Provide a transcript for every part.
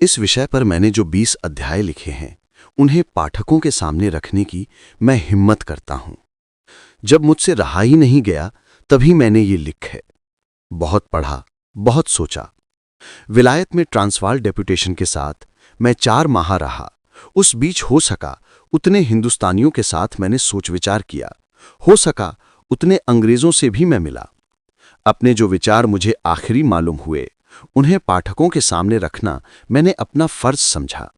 इस विषय पर मैंने जो 20 अध्याय लिखे हैं, उन्हें पाठकों के सामने रखने की मैं हिम्मत करता हूं। जब मुझसे रहा ही नहीं गया, तभी मैंने ये लिखे। बहुत पढ़ा, बहुत सोचा। विलायत में ट्रांसवाल डेपुटेशन के साथ मैं 4 माह रहा। उस बीच हो सका उतने हिंदुस्तानियों के साथ मैंने सोच विचार किया। हो सका उतने अंग्रेजों से भी मैं मिला। अपने जो विचार मुझे आखिरी मालूम हुए, उन्हें पाठकों के सामने रखना मैंने अपना फर्ज समझा।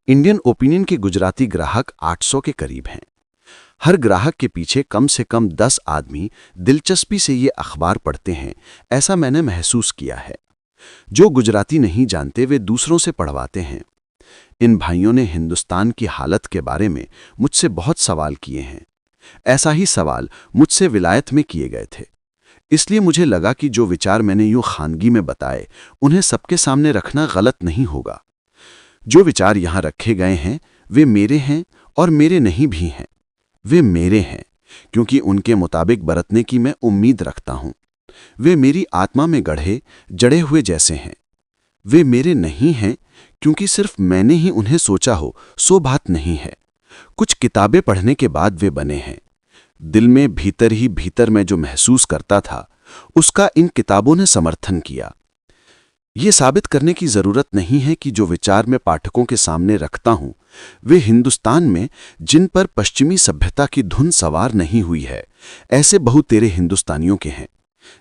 इंडियन ओपिनियन के गुजराती ग्राहक 800 के करीब हैं। हर ग्राहक के पीछे कम से कम 10 आदमी दिलचस्पी से ये अखबार पढ़ते हैं, ऐसा मैंने महसूस किया है। जो गुजराती नहीं जानते वे दूसरों से पढ़वाते हैं। इन भाइयों ने हिंदुस्तान की हालत के बारे में मुझसे बहुत सवाल किए हैं। ऐसा ही सवाल मुझसे विलायत में किए गए थे। इसलिए मुझे लगा कि जो विचार मैंने यूं खानगी में बताए, उन्हें सबके सामने रखना गलत नहीं होगा। जो विचार यहां रखे गए हैं, वे मेरे हैं और मेरे नहीं भी हैं। वे मेरे हैं क्योंकि उनके मुताबिक बरतने की मैं उम्मीद रखता हूं। वे मेरी आत्मा में गढ़े जड़े हुए जैसे हैं। वे मेरे नहीं हैं क्योंकि सिर्फ मैंने ही उन्हें सोचा हो, सो बात नहीं है। कुछ किताबें पढ़ने के बाद वे बने हैं। दिल में भीतर ही भीतर मैं जो महसूस करता था, उसका इन किताबों ने समर्थन किया। ये साबित करने की जरूरत नहीं है कि जो विचार मैं पाठकों के सामने रखता हूं, वे हिंदुस्तान में जिन पर पश्चिमी सभ्यता की धुन सवार नहीं हुई है, ऐसे बहुतेरे हिंदुस्तानियों के हैं।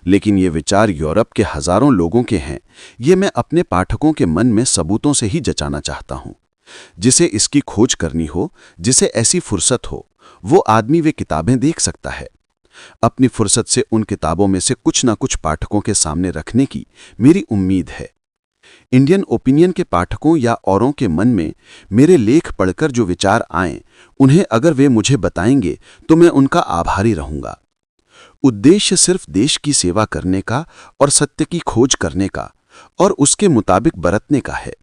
लेकिन ये विचार यूरोप के हजारों लोगों के हैं। ये मैं अपने पाठकों के मन में सबूतों से ही जचाना चाहता हूं। जिसे इसकी खोज करनी हो, जिसे ऐसी फुर्सत हो, वो आदमी वे किताबें देख सकता है। अपनी फुर्सत से उन किताबों में से कुछ ना कुछ पाठकों के सामने रखने की मेरी उम्मीद है। इंडियन ओपिनियन के पाठकों या औरों के मन में मेरे लेख पढ़कर जो विचार आएं, उन्हें अगर वे मुझे बताएंगे तो मैं उनका आभारी रहूंगा। उद्देश्य सिर्फ देश की सेवा करने का और सत्य की खोज करने का और उसके मुताबिक बरतने का है।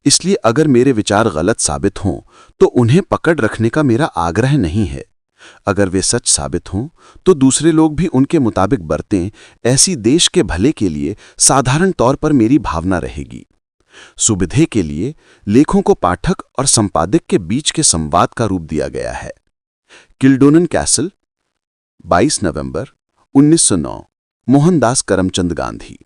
इसलिए अगर मेरे विचार गलत साबित हों तो उन्हें पकड़ रखने का मेरा आग्रह नहीं है। अगर वे सच साबित हों तो दूसरे लोग भी उनके मुताबिक बरतें, ऐसी देश के भले के लिए साधारण तौर पर मेरी भावना रहेगी। सुविधे के लिए लेखों को पाठक और संपादक के बीच के संवाद का रूप दिया गया है। किल्डोनन कैसल, 22 नवंबर 1909। मोहनदास करमचंद गांधी।